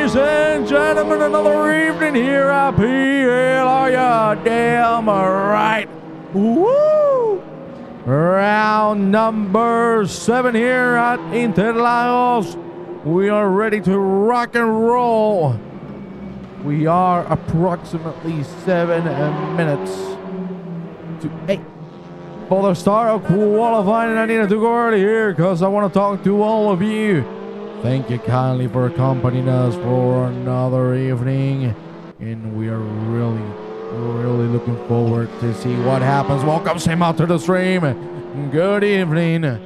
Ladies and gentlemen, another evening here at PLR. Yeah, damn right. Woo! Round number 7 here at Interlagos. We are ready to rock and roll. We are approximately 7 minutes to 8 for the start of qualifying, and I needed to go early here because I want to talk to all of you. Thank you kindly for accompanying us for another evening, and we are really looking forward to see what happens. Welcome Sam out to the stream. Good evening. And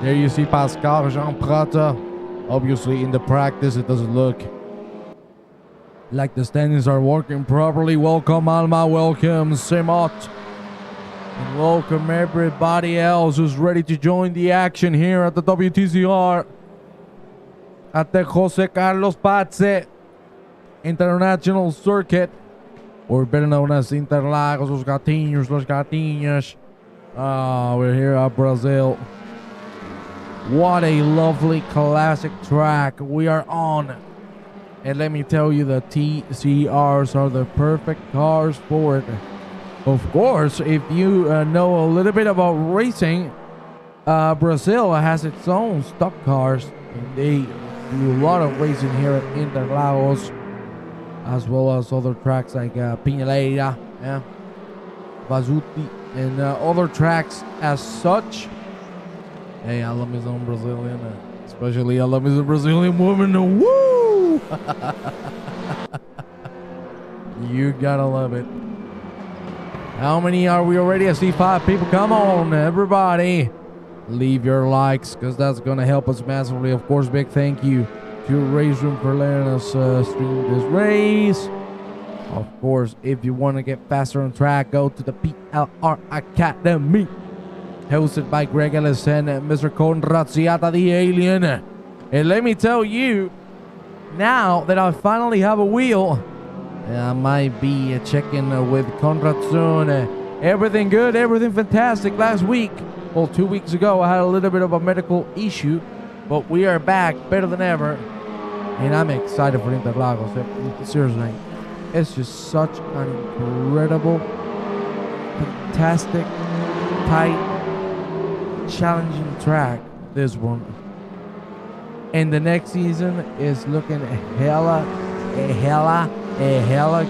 there you see Pascal Jean Prata. Obviously in the practice it doesn't look like the standings are working properly. Welcome Alma, welcome Semot. And welcome everybody else who's ready to join the action here at the WTCR at the Jose Carlos Pace International Circuit, or better known as Interlagos, Los Gatinhos. We're here at Brazil. What a lovely classic track we are on. And let me tell you, the TCRs are the perfect cars for it. Of course, if you know a little bit about racing, Brazil has its own stock cars, and they do a lot of racing here at Interlagos, as well as other tracks like PLR, Bazuti, and other tracks as such. Hey, I love me some Brazilian, especially I love me some Brazilian woman. Woo! You gotta love it. How many are we already? I see 5 people. Come on, everybody. Leave your likes, because that's going to help us massively. Of course, big thank you to Race Room for letting us stream this race. Of course, if you want to get faster on track, go to the PLR Academy, hosted by Greg Ellis and Mr. Conrad Ciata, the alien. And let me tell you, now that I finally have a wheel, I might be checking with Conrad soon. Everything good, everything fantastic. Last week, well, 2 weeks ago, I had a little bit of a medical issue, but we are back better than ever, and I'm excited for Interlagos. Seriously, it's just such an incredible, fantastic, tight, challenging track, this one. And the next season is looking hella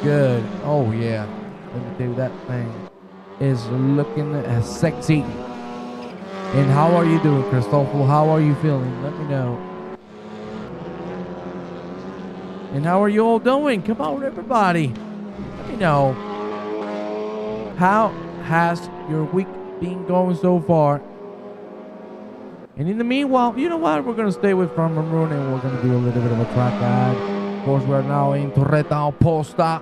good. Oh yeah, let me tell you, that thing is looking sexy. And how are you doing, Christopher? How are you feeling? Let me know. And how are you all doing? Come on, everybody. Let me know. How has your week been going so far? And in the meanwhile, you know what? We're going to stay with From Rune, and we're going to do a little bit of a track guide. Of course, we're now in Torreta Oposta.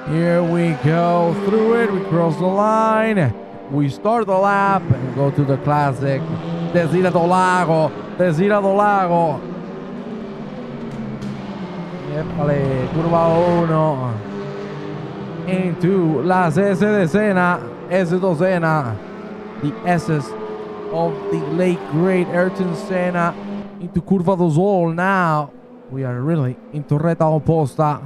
Here we go through it. We cross the line. We start the lap and go to the classic Desira do Lago. Épale, curva 1. Into las S decena, S12, the S's of the late great Ayrton Senna, into curva 2 now. We are really in Torreta Oposta.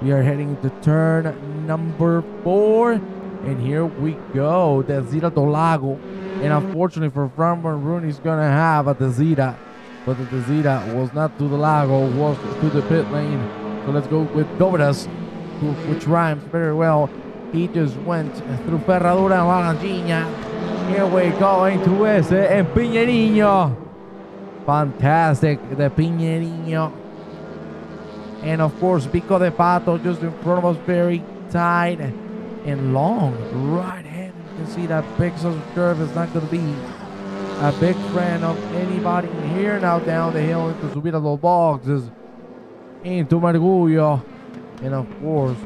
We are heading into turn number 4. And here we go. Desira do Lago. And unfortunately for Framber, Rooney's going to have a Desira. But the Desira was not to the Lago, was to the pit lane. So let's go with Dovedas, which rhymes very well. He just went through Ferradura and Valentina. Here we go into ese en Pinheirinho. Fantastic, the Pinheirinho. And of course, Pico de Pato just in front of us, very tight and long right hand. You can see that big curve is not going to be a big friend of anybody here. Now down the hill into Subida dos Boxes, into Mergullo, and of course,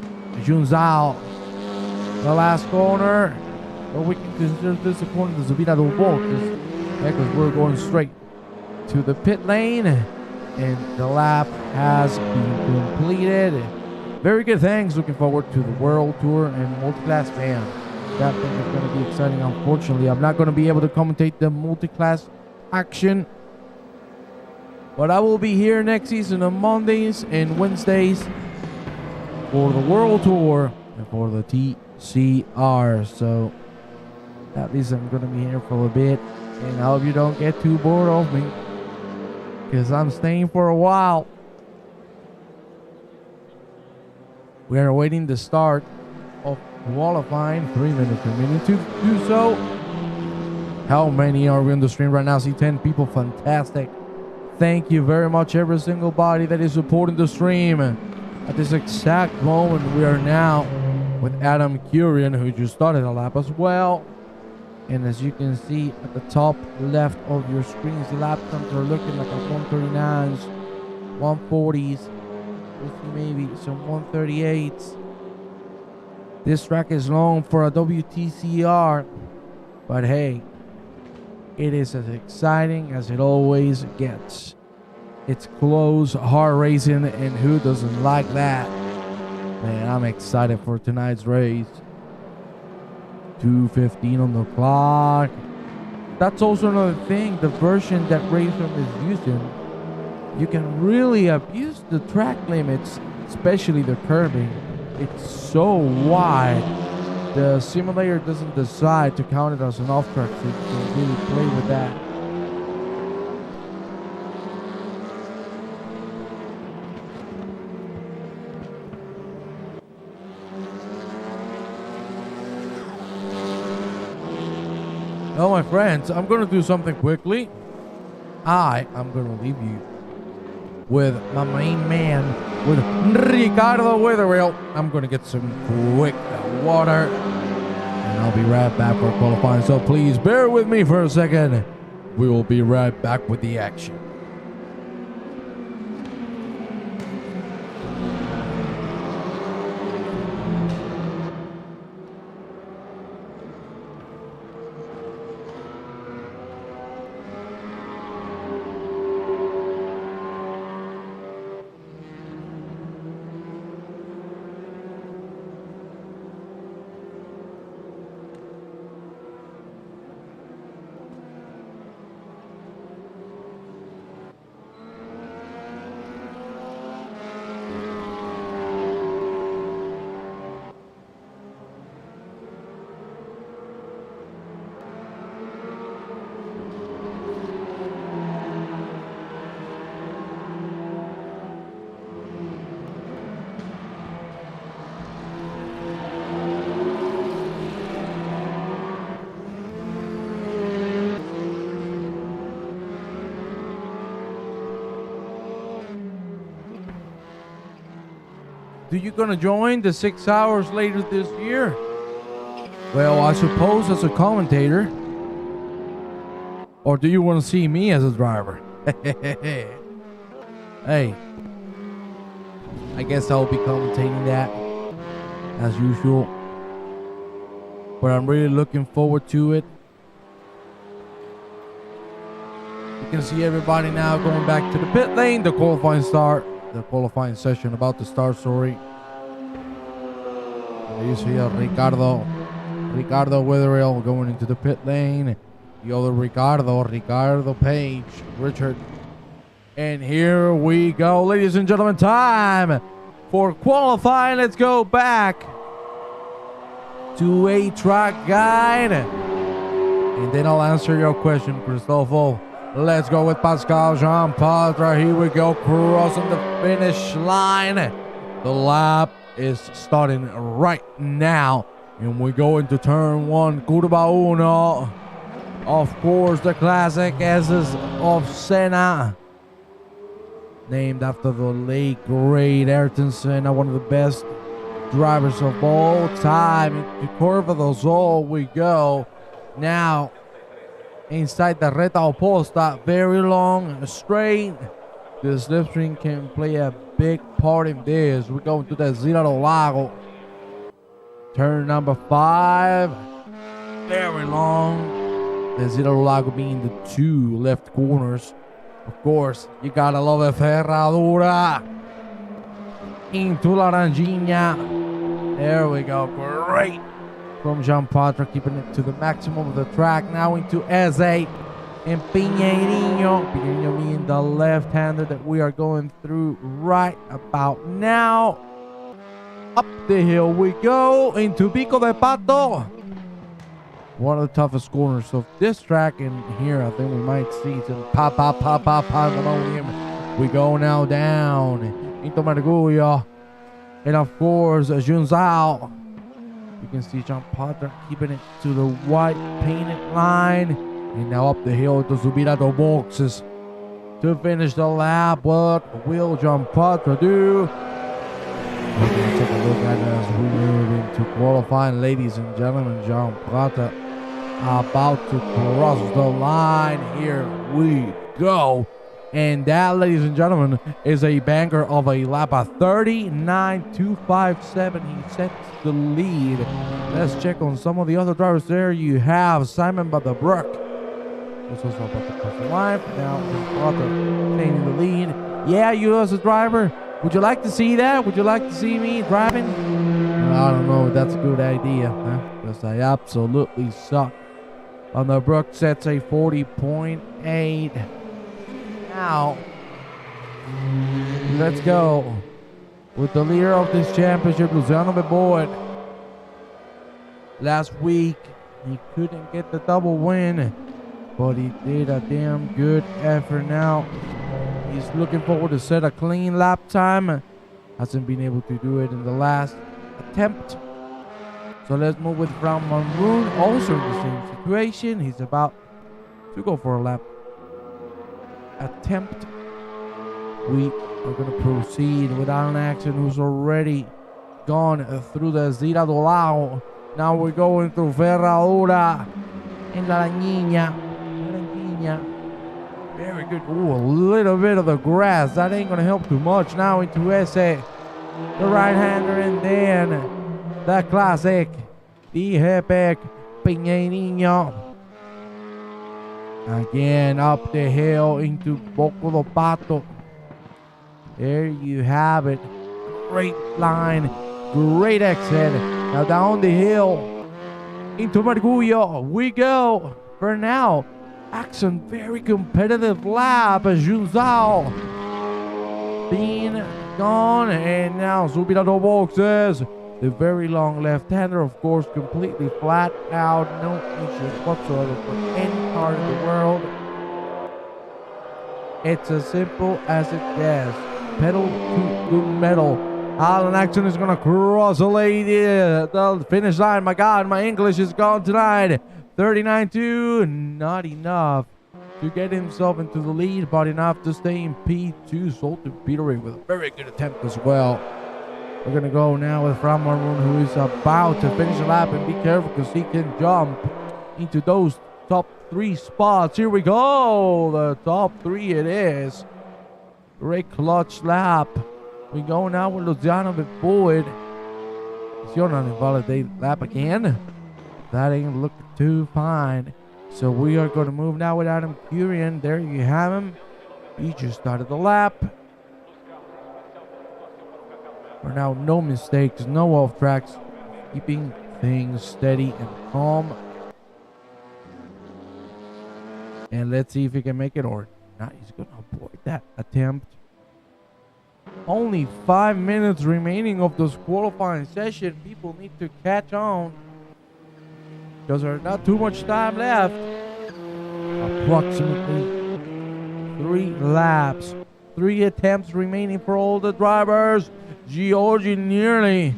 Junzal. The last corner, but we can consider this a corner to Subida dos Boxes, because we're going straight to the pit lane, and the lap has been completed. Very good things. Looking forward to the World Tour and Multi-Class Fan. That thing is going to be exciting. Unfortunately, I'm not going to be able to commentate the multi-class action, but I will be here next season on Mondays and Wednesdays for the World Tour and for the TCR. So at least I'm going to be here for a bit, and I hope you don't get too bored of me, because I'm staying for a while. We are awaiting the start of qualifying. 3 minutes remaining to do so. How many are we on the stream right now? See 10 people. Fantastic. Thank you very much, every single body that is supporting the stream. At this exact moment, we are now with Adam Curian, who just started a lap as well. And as you can see at the top left of your screens, the lap times are looking like a 139s, 140s. We'll see maybe some 138s. This track is long for a WTCR, but hey, it is as exciting as it always gets. It's close, hard racing, and who doesn't like that? Man, I'm excited for tonight's race. 2:15 on the clock. That's also another thing. The version that Racing is using, you can really abuse the track limits, especially the curbing. It's so wide. The simulator doesn't decide to count it as an off-track, so you can really play with that. Well, my friends, I'm going to do something quickly. I am going to leave you with my main man, with Ricardo Witherill. I'm going to get some quick water, and I'll be right back for qualifying. So please bear with me for a second. We will be right back with the action. Do you gonna join the 6 hours later this year? Well, I suppose as a commentator. Or do you want to see me as a driver? Hey, I guess I'll be commentating that as usual. But I'm really looking forward to it. You can see everybody now going back to the pit lane. The qualifying session about to start, sorry. You see Ricardo Witherill going into the pit lane. The other Ricardo Page, Richard. And here we go, ladies and gentlemen, time for qualifying. Let's go back to a track guide, and then I'll answer your question, Cristofo. Let's go with Pascal Jean-Patre. Here we go, crossing the finish line. The lap is starting right now, and we go into turn 1, Curva 1. Of course, the classic S's of Senna, named after the late great Ayrton Senna, one of the best drivers of all time. Into Curva do Sol we go. Now, inside the Reta Oposta, very long, straight. The slipstream can play a big part in this. We go into the Zira do Lago. Turn number 5. Very long. The Zira do Lago being the 2 left corners. Of course, you gotta love a Ferradura. Into Laranjinha. There we go. Great from Jean Patra, keeping it to the maximum of the track. Now into S8 and Pinheiro. Pinheiro being the left-hander that we are going through right about now. Up the hill we go into Pico de Pato. One of the toughest corners of this track, and here I think we might see some pandemonium. We go now down into Mergulho, and of course Junzao. You can see Jean Patra keeping it to the white painted line, and now up the hill to Subirado boxes to finish the lap. What will Jean Patra do? We're going to take a look at it as we move into qualifying, ladies and gentlemen. Jean Patra about to cross the line. Here we go. And that, ladies and gentlemen, is a banger of a lap of 39.257. He sets the lead. Let's check on some of the other drivers. There you have Simon Badabrook. This was about to cross the line. Now Jean Patra taking the lead. Yeah, you as a driver, would you like to see that? Would you like to see me driving? I don't know if that's a good idea, because I absolutely suck. On the Brook sets a 40.8. Now, let's go with the leader of this championship, Luciano Beboit. Last week, he couldn't get the double win, but he did a damn good effort now. He's looking forward to set a clean lap time. Hasn't been able to do it in the last attempt. So let's move with Fran Maroon, also in the same situation. He's about to go for a lap attempt. We are going to proceed with Alan Axon, who's already gone through the Zira do Lao. Now we're going through Ferradura and La Niña. Very good. Ooh, a little bit of the grass. That ain't going to help too much. Now into Ese, the right-hander, and then the classic, the Hepec Pinheiro. Again, up the hill into Pico de Pato. There you have it. Great line, great exit. Now down the hill into Mergulho we go. For now, Axon, very competitive lap. Junzao being gone, and now Subirado boxes. The very long left-hander, of course, completely flat out. No issues whatsoever for any car in the world. It's as simple as it gets. Pedal to the metal. Alan Axon is going to cross the finish line. My God, my English is gone tonight. 39.2, not enough to get himself into the lead, but enough to stay in P2. Sultan Peterway with a very good attempt as well. We're going to go now with Fran Maroon, who is about to finish the lap, and be careful because he can jump into those top 3 spots. Here we go. The top 3 it is. Great clutch lap. We go now with Luciano Beboit. Is he on an invalidated lap again? That ain't looking too fine. So we are going to move now with Adam Curian. There you have him. He just started the lap. For now, no mistakes, no off tracks, keeping things steady and calm. And let's see if he can make it or not. He's going to avoid that attempt. Only 5 minutes remaining of this qualifying session. People need to catch on, because there's not too much time left. Approximately 3 laps. 3 attempts remaining for all the drivers. Giorgi nearly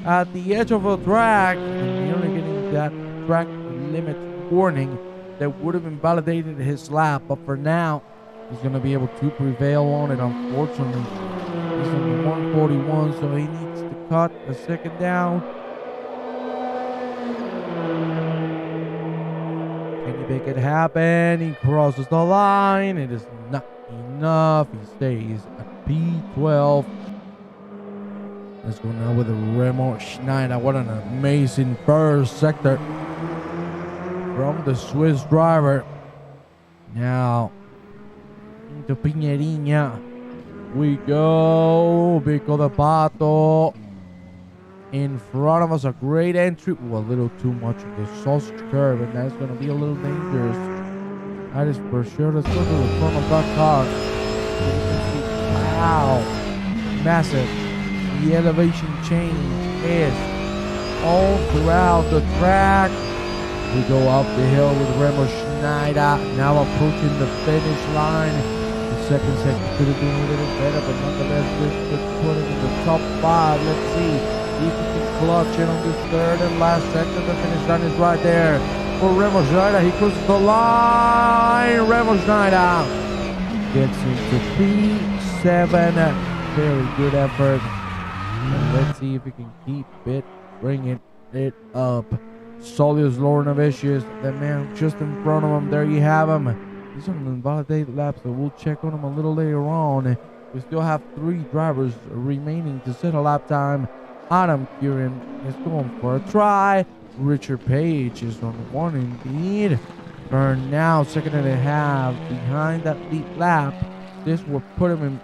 at the edge of the track, and nearly getting that track limit warning that would have invalidated his lap. But for now, he's going to be able to prevail on it. Unfortunately, he's on the 141, so he needs to cut a second down. Can he make it happen? He crosses the line. It is not enough. He stays at P12. Let's go now with the Remo Schneider. What an amazing first sector from the Swiss driver. Now into Pinheiro we go. Pico de Pato. in front of us. A great entry. Ooh, a little too much of the sausage curve, and that's going to be a little dangerous. That is for sure. Let's go to the front of that car. So you can see, wow, massive. The elevation change is all throughout the track. We go up the hill with Remo Schneider, now approaching the finish line. The second sector could have been a little better, but nonetheless, this could put him in the top 5. Let's see if he can clutch in on this third and last sector. The finish line is right there for Remo Schneider. He crosses the line. Remo Schneider gets into P7. Very good effort. And let's see if he can keep it, bringing it up. Solius Lornavicius, the man just in front of him. There you have him. He's on an invalidated lap, so we'll check on him a little later on. We still have 3 drivers remaining to set a lap time. Adam Curran is going for a try. Richard Page is on 1 indeed. For now, 2.5 behind that lead lap. This will put him in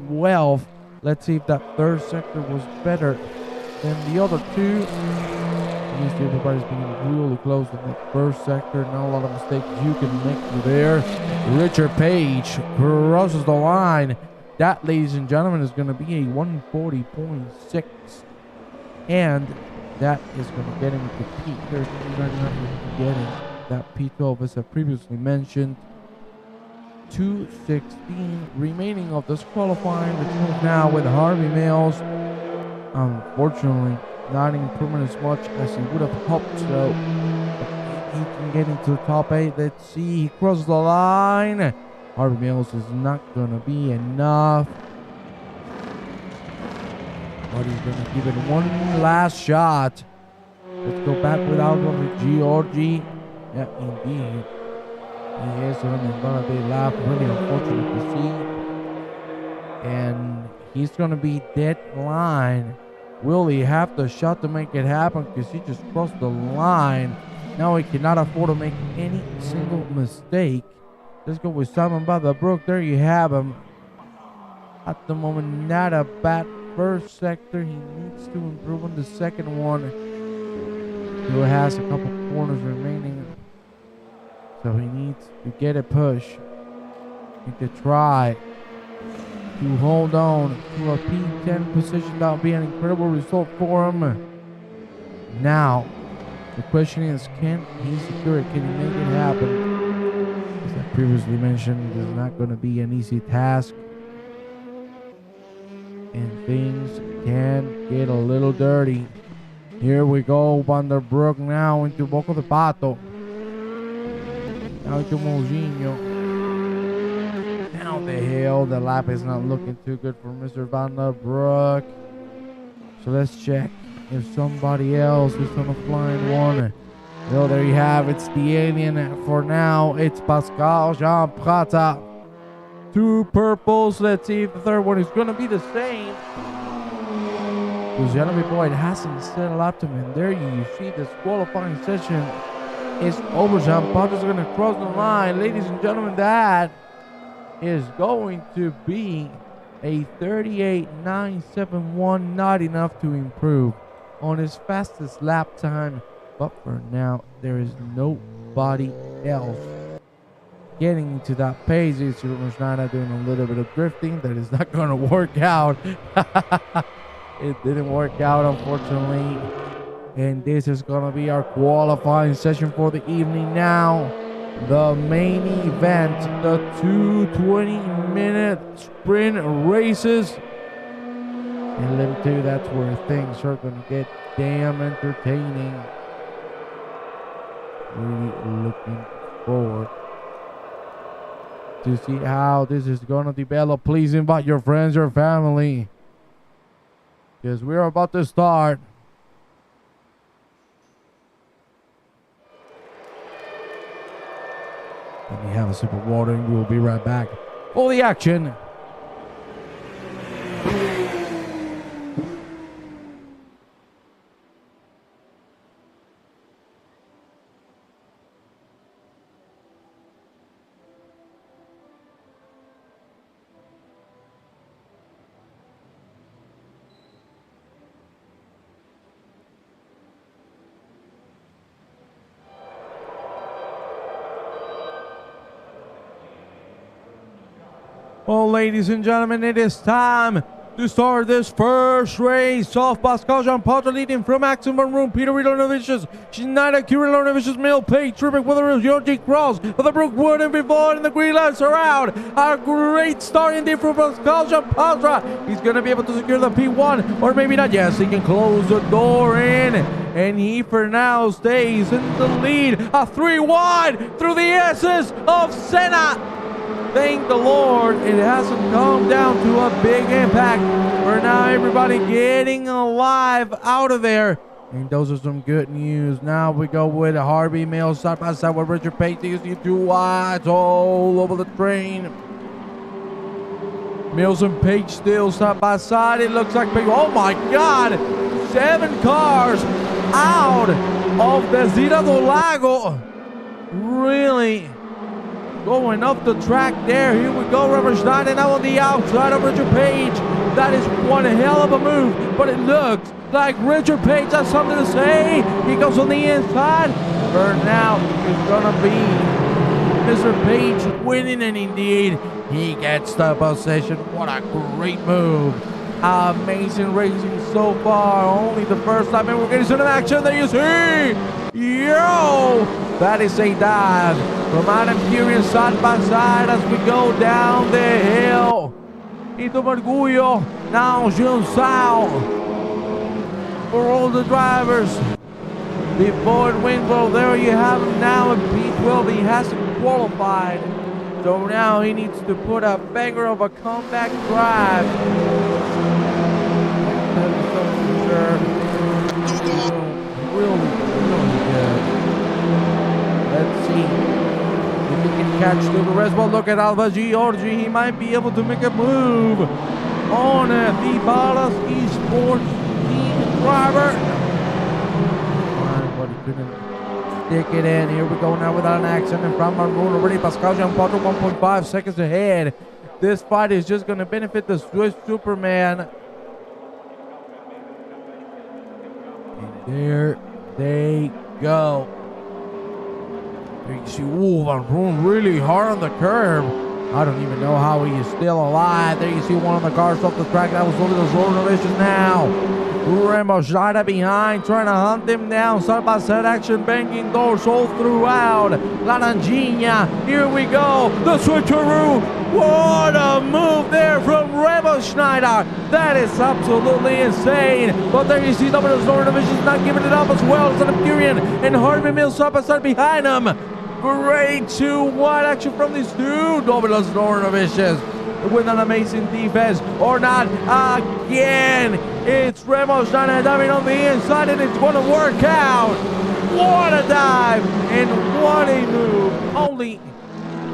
P12. Let's see if that third sector was better than the other 2. Everybody's being really close in that first sector. Not a lot of mistakes you can make there. Richard Page crosses the line. That, ladies and gentlemen, is going to be a 140.6. And that is going to get him to P13. Getting that P12, as I previously mentioned. 2:16 remaining of this qualifying. The team now with Harvey Mills. Unfortunately, not improving as much as he would have hoped so. He can get into the top 8. Let's see. He crosses the line. Harvey Mills is not going to be enough. But he's going to give it one last shot. Let's go back with Alvaro Giorgi. Yeah, indeed. He is on the invalidated lap. Really unfortunate to see. And he's going to be dead line. Will he have the shot to make it happen? Because he just crossed the line. Now he cannot afford to make any single mistake. Let's go with Simon Brook. There you have him. At the moment, not a bad first sector. He needs to improve on the second one. Still has a couple corners remaining. So he needs to get a push. Need to try to hold on to a P10 position. That would be an incredible result for him. Now, the question is, can he secure it? Can he make it happen? As I previously mentioned, it is not going to be an easy task. And things can get a little dirty. Here we go, Vanderbroek now into Boca de Pato. Now into Moginho. Now the hill. The lap is not looking too good for Mr. Vanderbroek. So let's check if somebody else is on a flying one. Well, there you have it. It's the alien for now. It's Pascal Jean Prata. 2 purples. Let's see if the third one is going to be the same. Luciano Boyd hasn't set a lap time. And there you see this qualifying session is over. Jean Prata is going to cross the line. Ladies and gentlemen, that is going to be a 38.971, not enough to improve on his fastest lap time. But for now, there is nobody else getting into that pace. It's Schneider doing a little bit of drifting. That is not going to work out. It didn't work out, unfortunately. And this is going to be our qualifying session for the evening now. The main event, the 220-minute sprint races. And let me tell you, that's where things are going to get damn entertaining. Really looking forward to see how this is going to develop. Please invite your friends, your family, because we're about to start. Let me have a sip of water and we'll be right back for the action. Well, ladies and gentlemen, it is time to start this first race of Pascal Jean-Paul leading from Axel Van Roon, Peter Ridonovicius, Schneider, Kieran Lonovicius, Mill, Page, Tripic, Weathers, Georgie Cross, for the Brookwood, and before, and the green lights are out. A great start indeed from Pascal Jean-Paul. He's going to be able to secure the P1, or maybe not. Yes, he can close the door in, and he for now stays in the lead. A 3 wide through the S's of Senna. Thank the Lord, it hasn't come down to a big impact. For now, everybody getting alive out of there. And those are some good news. Now we go with Harvey Mills side by side with Richard Pate. You see 2 wides all over the train. Mills and Page still side by side. It looks like, oh my God, 7 cars out of Desira do Lago. Really? Going up the track there. Here we go. Robert Schneider now on the outside of Richard Page. That is one hell of a move, but it looks like Richard Page has something to say. He goes on the inside. For now, it's going to be Mr. Page winning, and indeed, he gets the possession. What a great move. Amazing racing so far. Only the first time, and we're getting some action. There you see. Yo! That is a dive from Adam Kieran side by side as we go down the hill. Ito Margullo, now Jean Sao. For all the drivers. Before Winwell, there you have him now in P12. He hasn't qualified. So now he needs to put a banger of a comeback drive. Really good. Let's see if he can catch through the rest. Well, look at Alva Giorgi. He might be able to make a move on the Ballas Esports team driver. But he couldn't stick it in. Here we go now without an accident from Maroon already. Pascal Jean-Paul 1.5 seconds ahead. This fight is just going to benefit the Swiss Superman. And there they go. You see, Van Roon really hard on the curb. I don't even know how he is still alive. There you see one of the cars off the track. That was one of those Lonovicius now. Remo Schneider behind, trying to hunt him down. Side by side action, banging doors all throughout. Laranjinha, here we go. The switcheroo. What a move there from Remo Schneider. That is absolutely insane. But there you see Domino's Lonovicius not giving it up as well. Son of Curian and Harvey Mills side by side behind him. Great 2 wide action from these 2 Domino's Lonovicius with an amazing defense. Or not again. It's Remo Schneider diving on the inside, and it's going to work out. What a dive and what a move. Only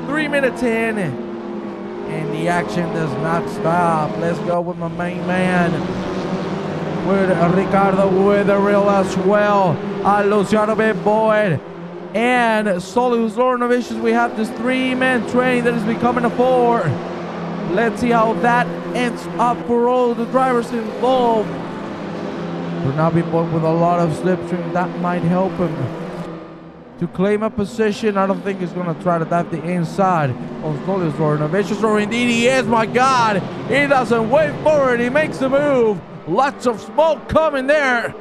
3 minutes in, and the action does not stop. Let's go with my main man, with Ricardo Witherill as well. Luciano B. Boyd and Solus Lonovicius. We have this 3-man train that is becoming a 4. Let's see how that ends up for all the drivers involved. Bernabe Boyd with a lot of slipstream. That might help him to claim a position. I don't think he's going to try to dive the inside on Solus Lonovicius, or indeed he is. My God, he doesn't wait for it. He makes the move. Lots of smoke coming there.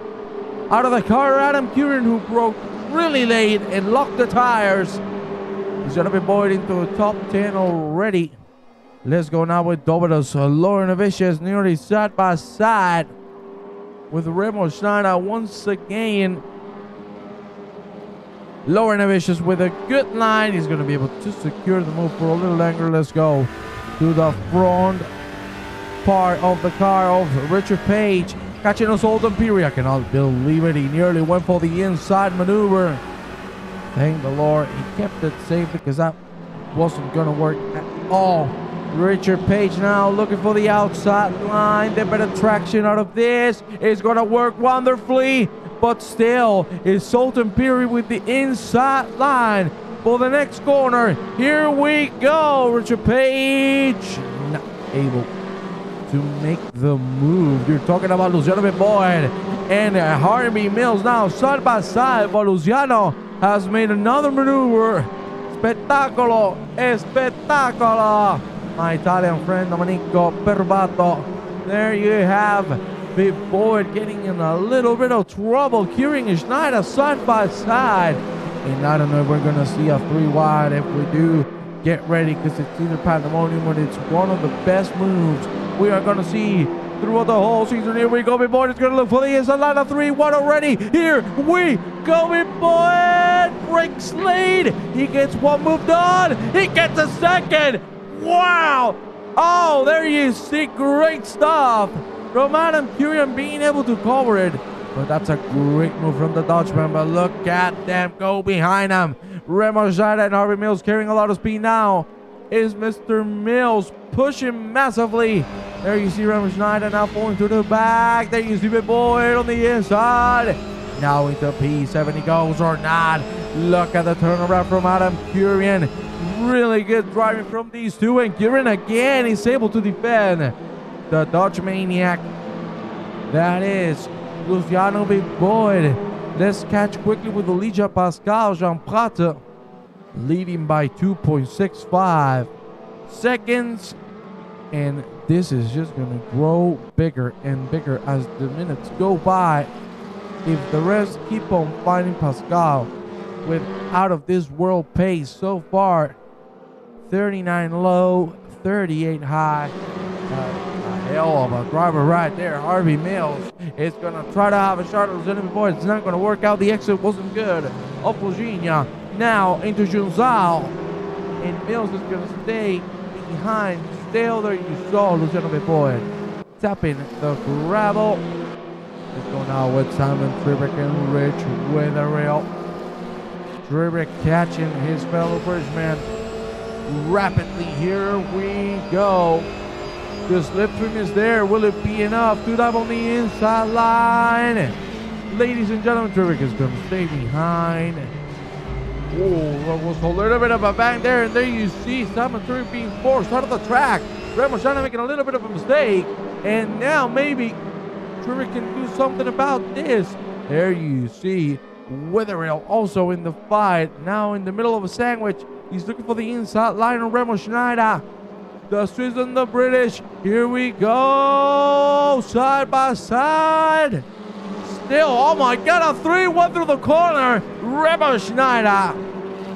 Out of the car, Adam Curran, who broke really late and locked the tires. He's going to be Boyd into the top 10 already. Let's go now with Domino's Lonovicius nearly side by side with Remo Schneider once again. Lonovicius with a good line. He's going to be able to secure the move for a little longer. Let's go to the front part of the car of Richard Page. Catching us all Imperial. I cannot believe it. He nearly went for the inside maneuver. Thank the Lord. He kept it safe because that wasn't going to work at all. Richard Page now looking for the outside line. The better traction out of this is going to work wonderfully. But still, it's Sultan Piri with the inside line for the next corner. Here we go. Richard Page not able to make the move. You're talking about Luciano Boyd and Harvey Mills now side by side. But Luciano has made another maneuver. Spettacolo, espectacular. my Italian friend Domenico Perbato. There you have Big Boyd getting in a little bit of trouble. Kieran and Schneider side by side. And I don't know if we're going to see a 3 wide. If we do, get ready, because it's either pandemonium or it's one of the best moves we are going to see throughout the whole season. Here we go, Big Boyd is going to look for the inside line of 3 wide already. Here we go, Big Boyd breaks lead. He gets one move done. He gets a second. Wow. Oh, there you see, great stuff from Adam Curian being able to cover it. But that's a great move from the Dutchman. But look at them go behind him. Remo Schneider and Harvey Mills carrying a lot of speed now. Is Mr. Mills pushing massively. There you see Remo Schneider now falling to the back. There you see Big Boyd on the inside. Now into P7 he goes or not. Look at the turnaround from Adam Curian. Really good driving from these two. And Curian again is able to defend the Dutch maniac. That is Luciano Big Boyd. Let's catch quickly with Elijah Pascal Jean Prat leading by 2.65 seconds. And this is just going to grow bigger and bigger as the minutes go by. If the rest keep on fighting Pascal with out of this world pace so far, 39 low, 38 high. A hell of a driver right there. Harvey Mills is going to try to have a shot at Luciano Big Boyd. It's not going to work out. The exit wasn't good. Opogina now into Junzao. And Mills is going to stay behind. Still there you saw Luciano Big Boyd tapping the gravel. Let's go now with Simon Tribrick and Rich Witherill. Tribrick catching his fellow Bridgeman rapidly. Here we go. The slipstream is there. Will it be enough to dive on the inside line? Ladies and gentlemen, Tribrick is going to stay behind. Oh, that was a little bit of a bang there. And there you see Simon Tribrick being forced out of the track. Remo Schneider making a little bit of a mistake. And now maybe Tribrick can do something about this. There you see Witherill also in the fight. Now in the middle of a sandwich. He's looking for the inside line of Remo Schneider. The Swiss and the British. Here we go. Side by side. Still, oh my God, a 3-1 through the corner. Remo Schneider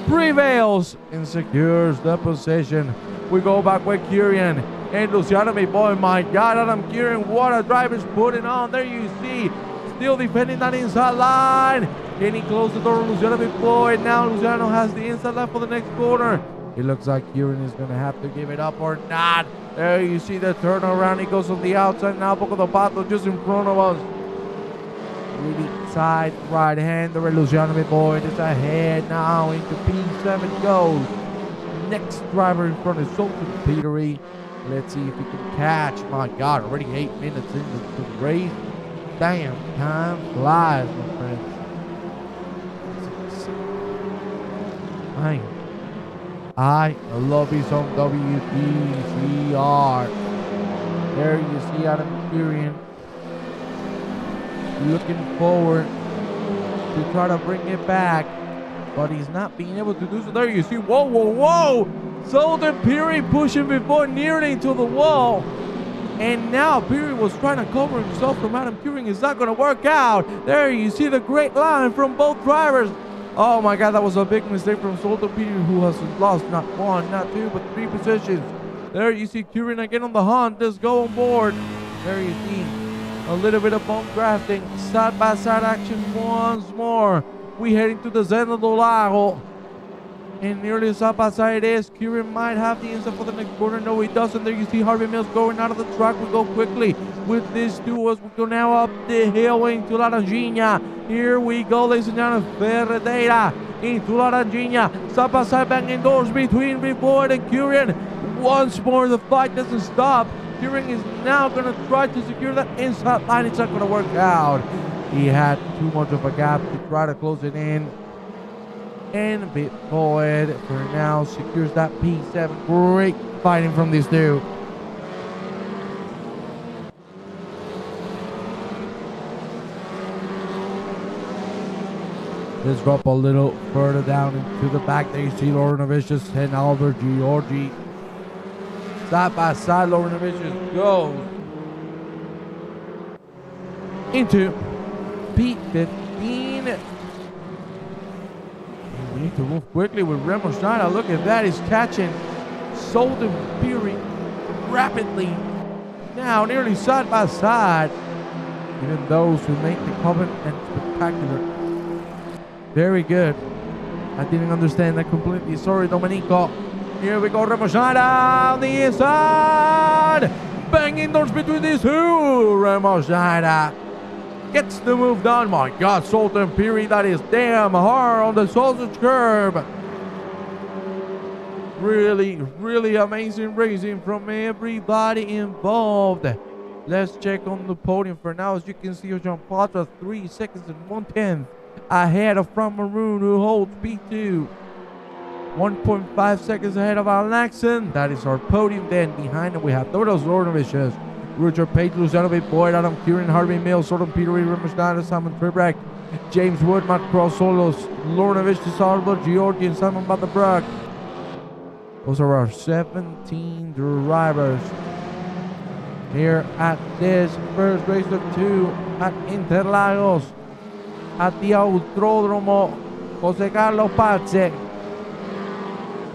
prevails and secures the position. We go back with Curian and Luciano Big Boyd. My God, Adam Curian, what a drive is putting on. There you see, still defending that inside line. Getting close to the door, Luciano Big Boyd. Now Luciano has the inside line for the next corner. It looks like Curian is going to have to give it up or not. There you see the turnaround. He goes on the outside now. Poco the Pato just in front of us. Really side right hander. Luciano Big Boyd is ahead now. Into P7 goes. Next driver in front is Sultan Petery. Let's see if he can catch. My God, already 8 minutes into the race. Damn, time flies, my friends. I love you some WTCR. There you see Adam Curian looking forward to try to bring it back, but he's not being able to do so. There you see, whoa, whoa, whoa! Sultan Peary pushing before nearly to the wall. And now Peary was trying to cover himself from Adam Curian. It's not going to work out. There you see the great line from both drivers. Oh my God, that was a big mistake from Sultan Peary, who has lost not 1, not 2, but 3 positions. There you see Curian again on the hunt. Let's go on board. There you see a little bit of bone drafting. Side-by-side action once more. We heading to the Zeno do Lago. And nearly side-by-side it is. Curian might have the inside for the next corner. No, he doesn't. There you see Harvey Mills going out of the track. We go quickly with these two as we go now up the hill into Laranjinha. Here we go, ladies and gentlemen. Ferreira into Laranjinha. Side-by-side banging doors between Big Boyd and Curian. Once more, the fight doesn't stop. Curian is now going to try to secure that inside line. It's not going to work out. He had too much of a gap to try to close it in. And Big Boyd for now secures that P7. Great fighting from these two. Let's drop a little further down into the back. There you see Lauren Novicius and Albert Giorgi Side by side, Lauren Vicious goes into P15. We need to move quickly with Remo Schneider. Look at that. He's catching Solden Fury rapidly. Now nearly side by side. Even those who make the comment and spectacular. Very good. I didn't understand that completely. Sorry, Domenico. Here we go. Remo Schneider on the inside. Banging doors between these two. Remo Schneider gets the move done. My God, Solden Fury, that is damn hard on the sausage curb. Really, really amazing racing from everybody involved. Let's check on the podium for now. As you can see, Jean Patra 3 seconds and 1/10 ahead of From Maroon, who holds P2. 1.5 seconds ahead of Alaxon. That is our podium. Then behind him we have Doros Lornovicius, Richard Page, Luciano Boyd, Adam Kieran, Harvey Mills, Solden Petery, Remo Schneider, Simon Tribrek, James Wood, Matt Cross, Solos, Lornovicius, Albert Georgi, and Simon Butterbrook. Those are our 17 drivers here at this first race of 2 at Interlagos at the Autodromo Jose Carlos Pace.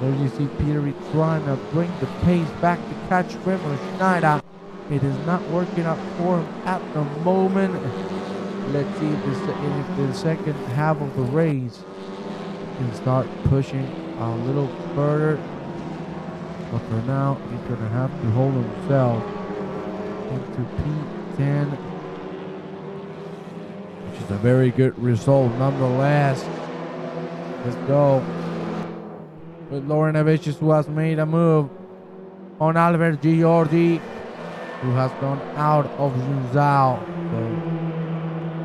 There you see Peter trying to bring the pace back to catch Remo Schneider. It is not working out for him at the moment. Let's see if the second half of the race can start pushing a little further. But for now, he's going to have to hold himself into P10, which is a very good result nonetheless. Let's go with Lauren Avicius, who has made a move on Albert Giorgi, who has gone out of Junzao. So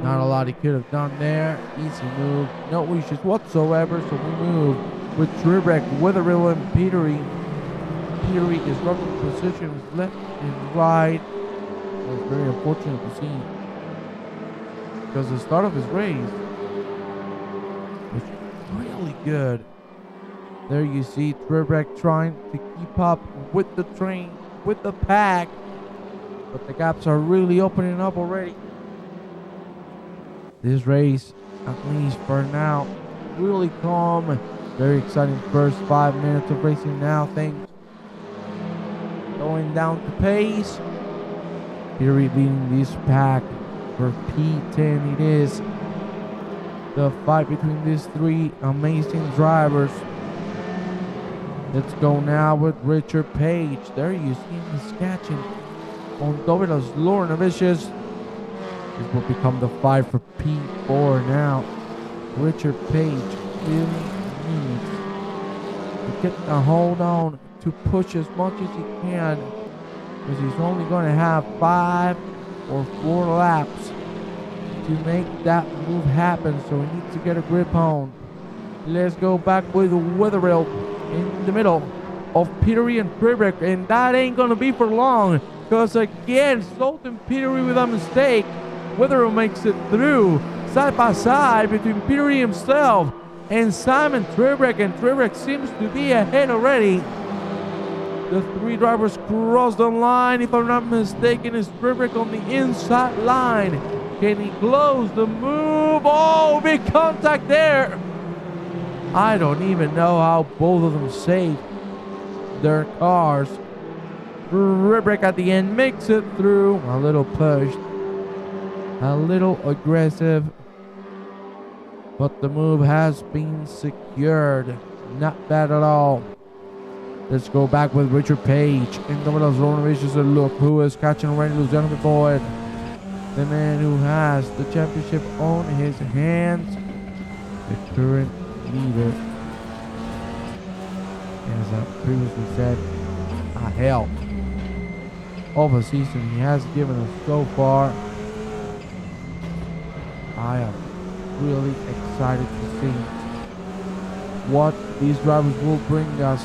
not a lot he could have done there. Easy move, no issues whatsoever. So we move with Tribrek, Witherill, and Petery. Petery is dropping positions left and right. It's very unfortunate to see, because the start of his race was really good. There you see Tribrek trying to keep up with the train, with the pack, but the gaps are really opening up already. This race, at least for now, really calm. Very exciting first 5 minutes of racing now. Things going down to pace. Petery leading this pack for P10. It is the fight between these three amazing drivers. Let's go now with Richard Page. There you see him catching on Dovidos Lornovicius. This will become the fight for P4 now. Richard Page really needs to get the hold on to push as much as he can, because he's only going to have 5 or 4 laps to make that move happen, so he needs to get a grip on. Let's go back with Witherill in the middle of Petery and Tribrek, and that ain't going to be for long, because again, Solden Petery with a mistake. Witherill makes it through side by side between Petery himself and Simon Tribrek, and Tribrek seems to be ahead already. The 3 drivers cross the line. If I'm not mistaken, it's Tribrek on the inside line. Can he close the move? Oh, big contact there. I don't even know how both of them saved their cars. Tribrek at the end makes it through. A little pushed, a little aggressive, but the move has been secured. Not bad at all. Let's go back with Richard Page. And Dominos Lornovicius, a look who is catching already. Luciano Boyd, the man who has the championship on his hands, the current leader. As I previously said, a hell of a season he has given us so far. I am really excited to see what these drivers will bring us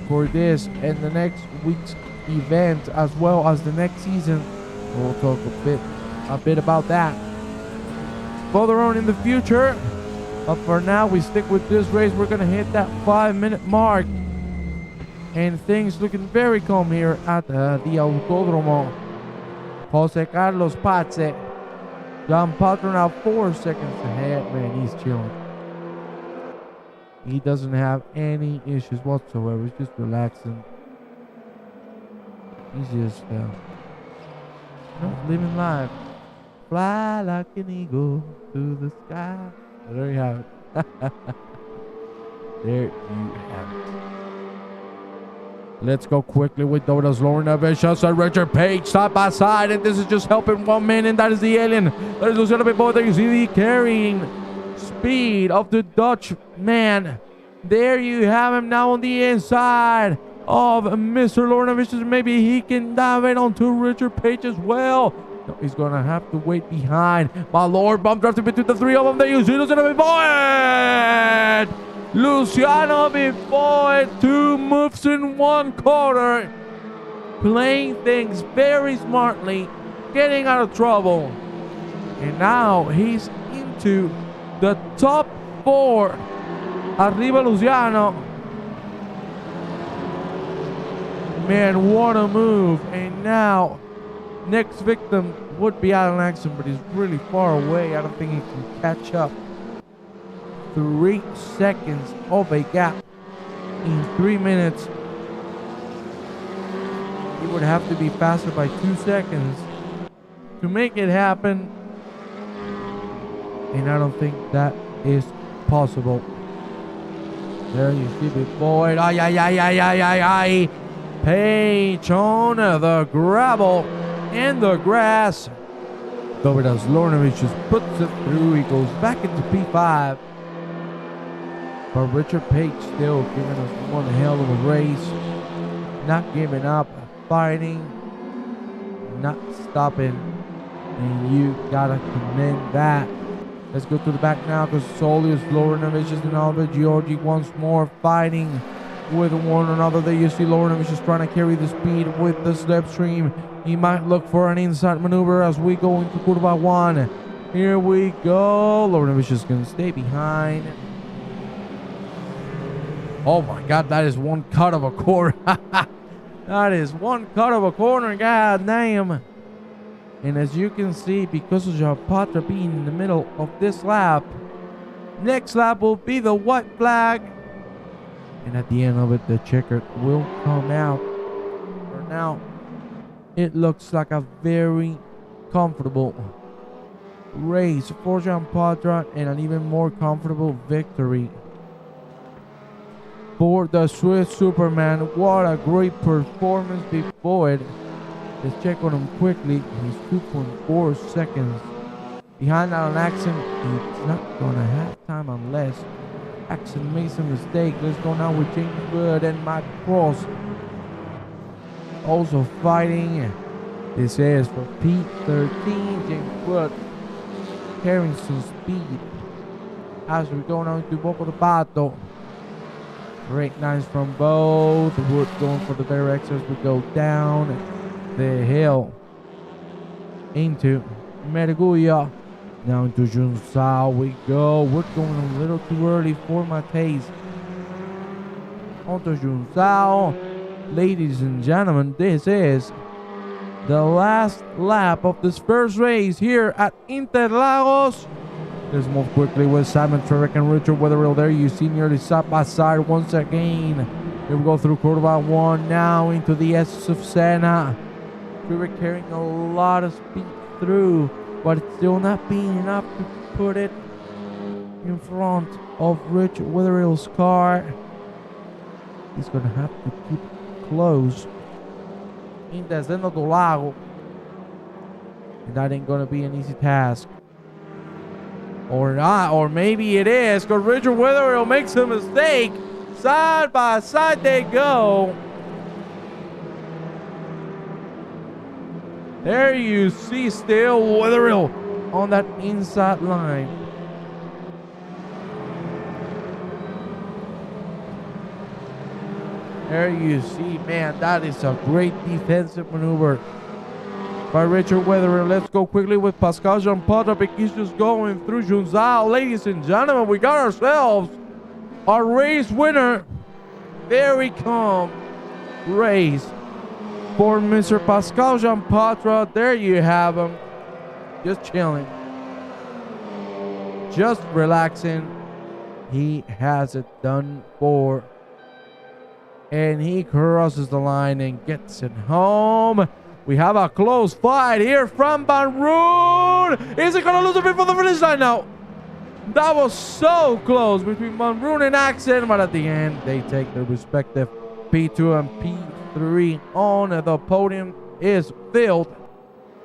for this and the next week's event, as well as the next season. We'll talk a bit about that further on in the future. But for now, we stick with this race. We're gonna hit that 5-minute mark, And things looking very calm here at the Autodromo. Jose Carlos Pace. John Patron now 4 seconds ahead. Man, he's chilling. He doesn't have any issues whatsoever. He's just relaxing. He's just living life. Fly like an eagle to the sky. There you have it. There you have it. Let's go quickly with Dodos, Lauren Vicious and Richard Page side by side, and this is just helping one man, and that is the alien. That is Luciano before there. You see the carrying speed of the Dutch man. There you have him now on the inside of Mr. Lauren Vicious. Maybe he can dive in onto Richard Page as well. No, he's gonna have to wait behind. My lord, bump drafted between the three of them. There you see Luciano before it. Luciano before it. 2 moves in 1 corner. Playing things very smartly. Getting out of trouble. And now he's into the top 4. Arriba Luciano. Man, what a move. And now, next victim would be Alan Axon, but he's really far away. I don't think he can catch up. 3 seconds of a gap in 3 minutes. He would have to be faster by 2 seconds to make it happen. And I don't think that is possible. There you see before it. Ay. Page on the gravel and the grass. Dovidas Lornovich just puts it through. He goes back into P5. But Richard Page still giving us one hell of a race. Not giving up, fighting, not stopping. And you gotta commend that. Let's go to the back now because Solius, Lornovich, and Albert Georgi once more fighting with one another. There you see Lornovich is trying to carry the speed with the slipstream. He might look for an inside maneuver as we go into Curva 1. Here we go. Lornovich is going to stay behind. Oh my God, that is one cut of a corner. That is one cut of a corner, god damn. And as you can see, because of Zapata being in the middle of this lap, next lap will be the white flag. And at the end of it, the checker will come out. For now, it looks like a very comfortable race for Jean Patra and an even more comfortable victory for the Swiss Superman. What a great performance before it. Let's check on him quickly. He's 2.4 seconds behind Alan Axon. He's not gonna have time unless Axon made some mistake. Let's go now with James Wood and Matt Cross also fighting. This is for P13. James Wood carrying some speed as we go now into Boca de Pato. Great lines from both. Wood going for the very exit as we go down the hill into Merguia. Now into Junsao we go. We're going a little too early for Mateis. Onto Junsao. Ladies and gentlemen, this is the last lap of this first race here at Interlagos. Let's move quickly with Simon Trevor and Richard Wetherill. There you see nearly side by side once again. Here we go through Curva 1 now into the S of Senna. Trevor carrying a lot of speed through, but it's still not being enough to put it in front of Richard Wetherill's car. He's going to have to keep close in Descendo do Lago. And that ain't going to be an easy task. Or not, or maybe it is, because Richard Wetherill makes a mistake. Side by side they go. There you see still Wetherill on that inside line. There you see, man, that is a great defensive maneuver by Richard Wetherill. Let's go quickly with Pascal Jean Potopic. He's just going through Junzao. Ladies and gentlemen, we got ourselves a race winner. Very calm. race for Mr. Pascal Jean-Patra. There you have him. Just chilling. Just relaxing. He has it done for. And he crosses the line and gets it home. We have a close fight here from Van Roon. Is it going to lose a bit for the finish line now? That was so close between Van Roon and Axel, but at the end, they take their respective P2 and P3 on. The podium is filled.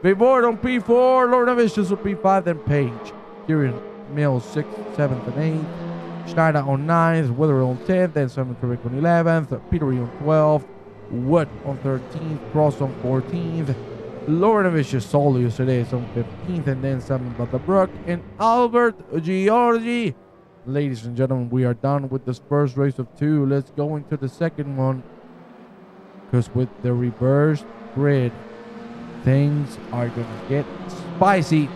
Vivord on P4, Lord of Vicious on P5, then Page. Kieran Mills 6th, 7th, and 8th. Schneider on 9th, Wither on 10th, then Simon Carrick on 11th, Petery on 12th, Wood on 13th, Cross on 14th, Lord of Vicious solo yesterday is on 15th, and then Simon Butterbrook and Albert Giorgi. Ladies and gentlemen, we are done with this first race of 2. Let's go into the second one, because with the reversed grid, things are going to get spicy.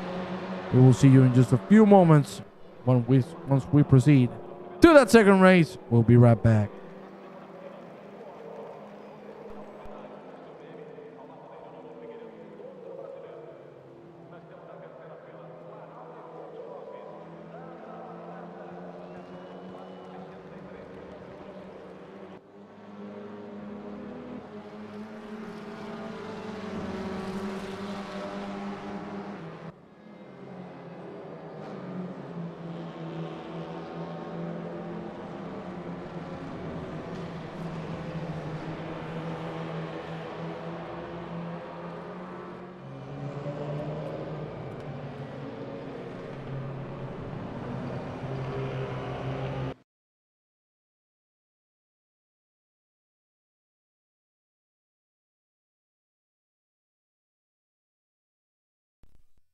We will see you in just a few moments once we proceed to that second race. We'll be right back.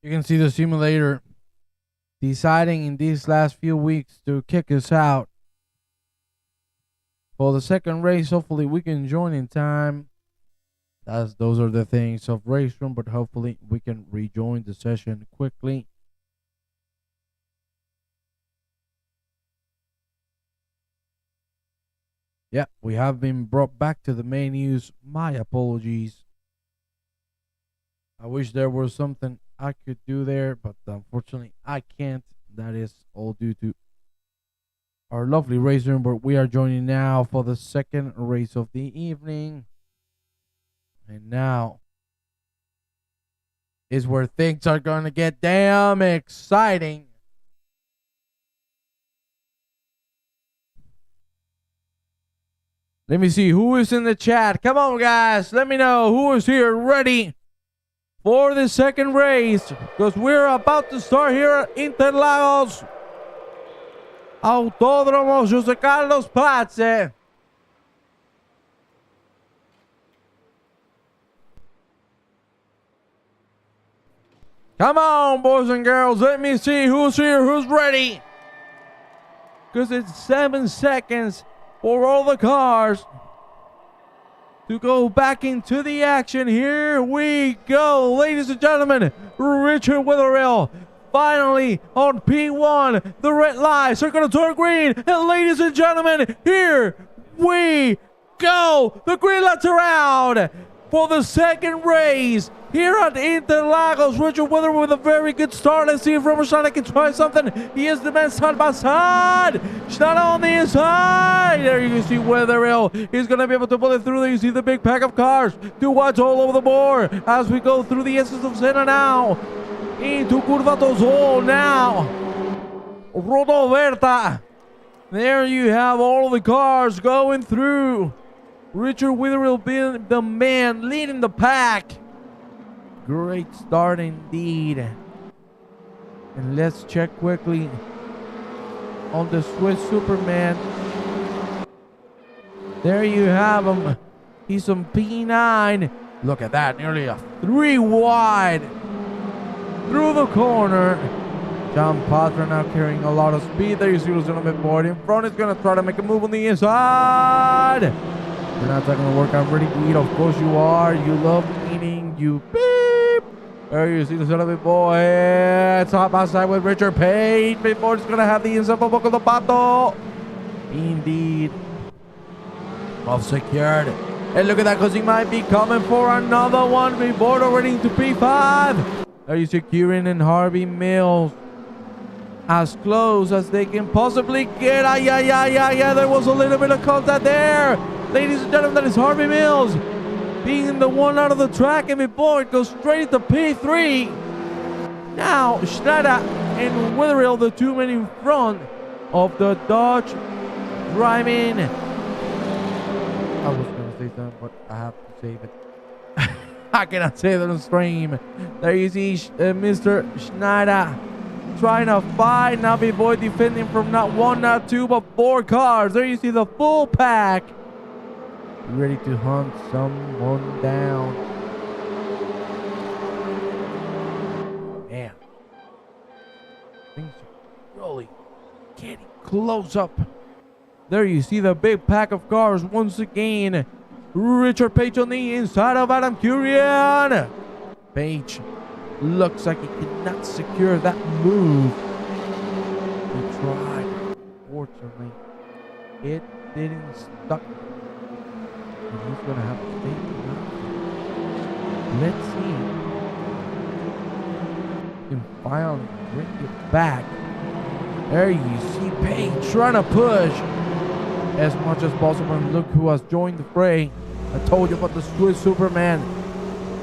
You can see the simulator deciding in these last few weeks to kick us out for the second race. Hopefully we can join in time. Those are the things of race room, but hopefully we can rejoin the session quickly. Yeah, we have been brought back to the main news. My apologies. I wish there was something I could do there, but unfortunately I can't. That is all due to our lovely race room, but we are joining now for the second race of the evening. And now is where things are going to get damn exciting. Let me see who is in the chat. Come on, guys. Let me know who is here ready for the second race, because we're about to start here at Interlagos Autódromo José Carlos Pace. Come on, boys and girls. Let me see who's here, who's ready. Because it's 7 seconds for all the cars to go back into the action. Here we go, ladies and gentlemen. Richard Witherill finally on P1. The red lights are going to turn green. And ladies and gentlemen, here we go. The green lights are out for the second race here at Interlagos. Richard Witherill with a very good start. Let's see if Robert Schneider can try something. He is the man side by side. Schneider on the inside. There you can see Witherill. He's going to be able to pull it through. There you see the big pack of cars. 2 wides all over the board as we go through the essence of Senna now. Into Curva Tozol now. Rodoverta. There you have all of the cars going through. Richard Witherill being the man leading the pack. Great start indeed. And let's check quickly on the Swiss Superman. There you have him. He's on P9. Look at that, nearly a 3 wide through the corner. Jean-Patra now carrying a lot of speed. There you see who's a little bit more in front. He's going to try to make a move on the inside. You're not going to work out pretty good. Of course you are. You love eating. You beep. There you see the little bit boy. It's side by side with Richard Page. Before it's going to have the inside for Pato. Indeed. Well secured. And look at that, because he might be coming for another one. We board already into P5. There you see Kieran and Harvey Mills. As close as they can possibly get. Yeah. There was a little bit of contact there. Ladies and gentlemen, that is Harvey Mills being the one out of the track. And before it goes straight to P3. Now, Schneider and Witherill, the two men in front of the Dodge Drive-In. I was going to say something, but I have to save it. I cannot say that on stream. There you see Mr. Schneider trying to fight. Now Boy defending from not one, not two, but four cars. There you see the full pack. Ready to hunt someone down. Man. Things are really getting close up. There you see the big pack of cars once again. Richard Page on the inside of Adam Kurian. Page looks like he cannot secure that move. He tried. Fortunately, it didn't stuck. And he's going to have to stay behind. Let's see. He can finally bring it back. There you see Page trying to push as much as possible. And look who has joined the fray. I told you about the Swiss Superman.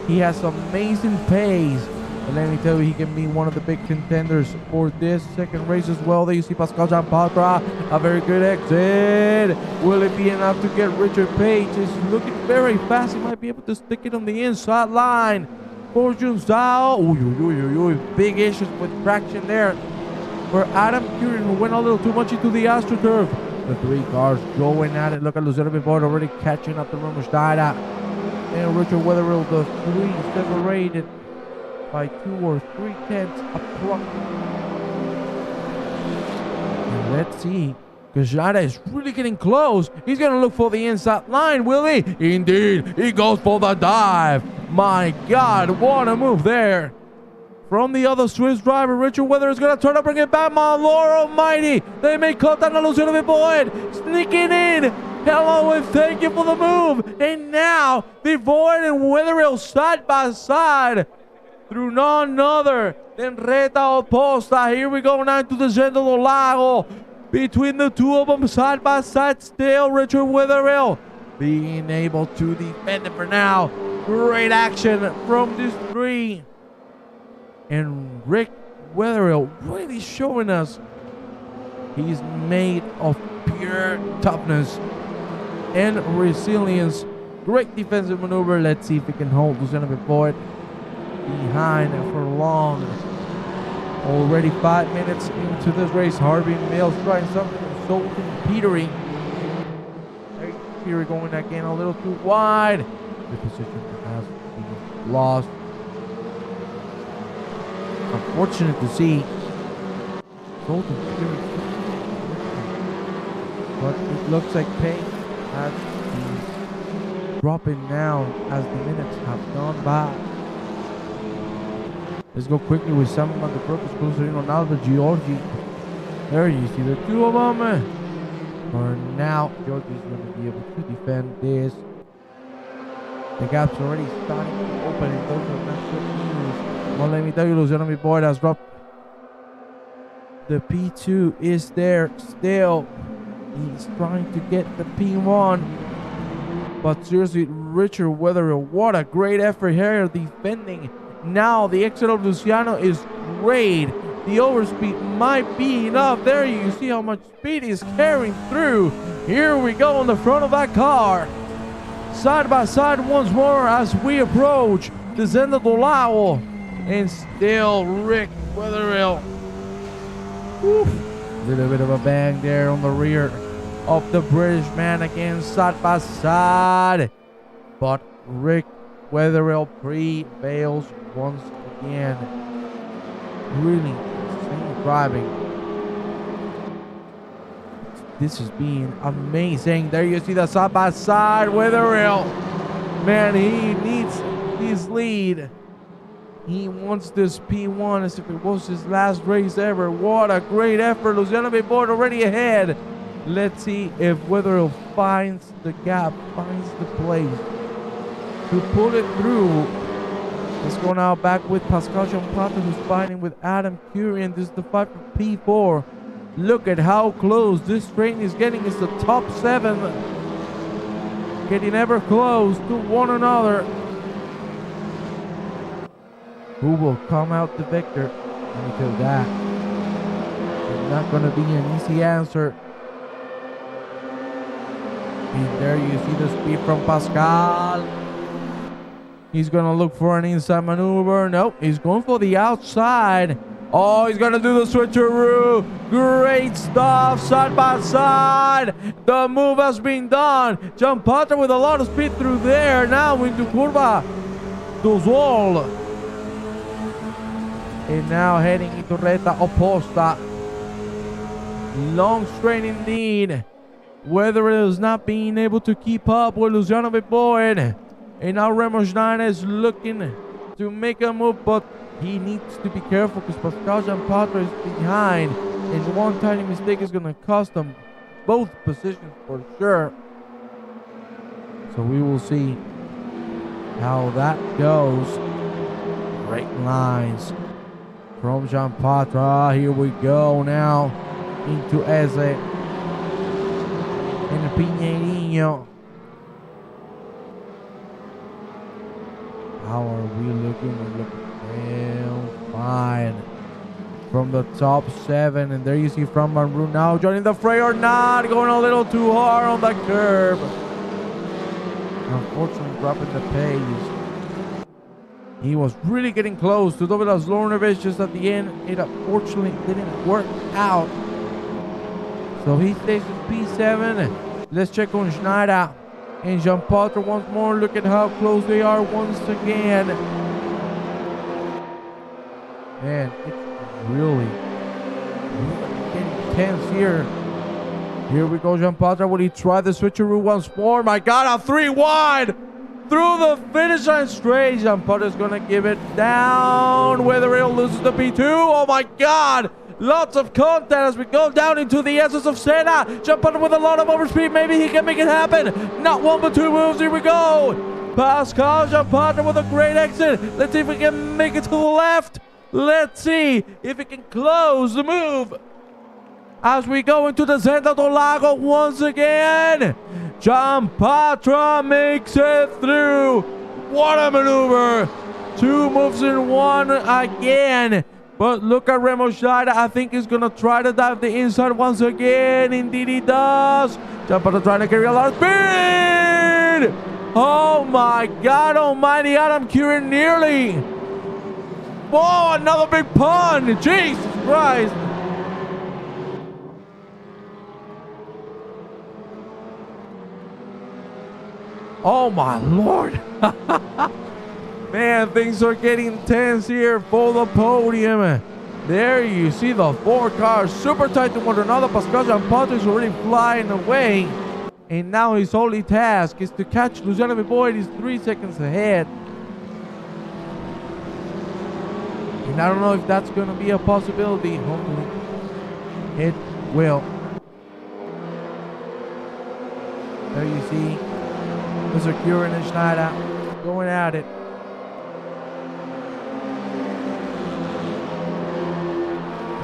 He has amazing pace. And let me tell you, he can be one of the big contenders for this second race as well. There you see Pascal Jean-Patra. A very good exit. Will it be enough to get Richard Page? He's looking very fast. He might be able to stick it on the inside line. For Jun Zhao. Big issues with traction there. For Adam Kurian, who went a little too much into the AstroTurf. The three cars going at it. Look at Luciano Before already catching up to Ramos Dida. And Richard Wetherill, the three separated by 2 or 3 tenths approximately. And let's see. Kajada is really getting close. He's going to look for the inside line, will he? Indeed, he goes for the dive. My God, what a move there. From the other Swiss driver, Richard Wetherill is going to turn up, bring it back. My Lord Almighty. They may cut down on Luciano Void. Sneaking in. Hello and thank you for the move. And now, the Void and Wetherill side by side. Through none other than Reta Oposta. Here we go now into the Interlagos. Between the two of them, side by side, still Richard Wetherill being able to defend it for now. Great action from these three. And Rick Wetherill really showing us he's made of pure toughness and resilience. Great defensive maneuver. Let's see if he can hold Luciano Void behind for long. Already 5 minutes into this race. Harvey Mills trying something. Sultan Petery. Petery going again a little too wide. The position has been lost. Unfortunate to see Sultan Petery. But it looks like pace has been dropping down as the minutes have gone by. Let's go quickly with some on the purpose closer in on Alba Giorgi. There you see the two of them. For now, Giorgi's going to be able to defend this. The gap's already starting to open, and those are not good news. Well, let me tell you, Luciano Boyd has dropped. The P2 is there still. He's trying to get the P1. But seriously, Richard Wetherill, what a great effort here defending. Now the exit of Luciano is great. The overspeed might be enough. There you see how much speed he's carrying through. Here we go on the front of that car. Side by side once more as we approach the Interlagos. And still Rick Wetherill. Little bit of a bang there on the rear of the British man again, side by side. But Rick Wetherill prevails once again. Really insane driving. This is being amazing. There you see the side by side Wetherill. Man, he needs his lead. He wants this P1 as if it was his last race ever. What a great effort. Luciano Boyd already ahead. Let's see if Weatherill finds the gap, finds the place to pull it through. Let's go now back with Pascal Champata, who's fighting with Adam Curien. This is the fight for P4. Look at how close this train is getting. It's the top 7. Getting ever close to one another. Who will come out the victor? Let me tell you that. It's not going to be an easy answer. And there you see the speed from Pascal. He's going to look for an inside maneuver. Nope, he's going for the outside. Oh, he's going to do the switcheroo. Great stuff, side by side. The move has been done. Champata with a lot of speed through there. Now into Curva do Sol. And now heading into Reta Oposta. Long straight indeed. Weatherill is not being able to keep up with Luciano Viboid. And now Remo Schneider is looking to make a move, but he needs to be careful because Pascal Champata is behind. And one tiny mistake is going to cost them both positions for sure. So we will see how that goes. Great lines from Champata. Here we go now into Eze and Pinheirinho. How are we looking? We're looking fine from the top 7. And there you see from Van Roon now joining the fray or not. Going a little too hard on that curb. Unfortunately dropping the pace. He was really getting close to Douglas Lornovich just at the end. It unfortunately didn't work out. So he stays in P7. Let's check on Schneider and Champata once more. Look at how close they are once again. Man, it's really getting tense here. Here we go, Champata. Will he try the switcheroo once more? My God, a 3 wide through the finish line straight. Champata is going to give it down. Weatherill loses the P2. Oh my God. Lots of contact as we go down into the essence of Senna. Champata with a lot of overspeed. Maybe he can make it happen. Not one but 2 moves. Here we go. Pascal Champata with a great exit. Let's see if we can make it to the left. Let's see if we can close the move. As we go into the Zenda do Lago once again. Champata makes it through. What a maneuver. 2 moves in 1 again. But look at Remo Schneider. I think he's going to try to dive the inside once again. Indeed he does. Champata trying to carry a lot of speed. Oh my God almighty. Adam Curien nearly. Whoa, another big pun. Jesus Christ. Oh my Lord. Man, things are getting tense here for the podium. There you see the 4 cars super tight to one another. Pascal Champata is already flying away. And now his only task is to catch Luciano Viboid. He's 3 seconds ahead. And I don't know if that's going to be a possibility. Hopefully it will. There you see Mr. Curien and Schneider going at it.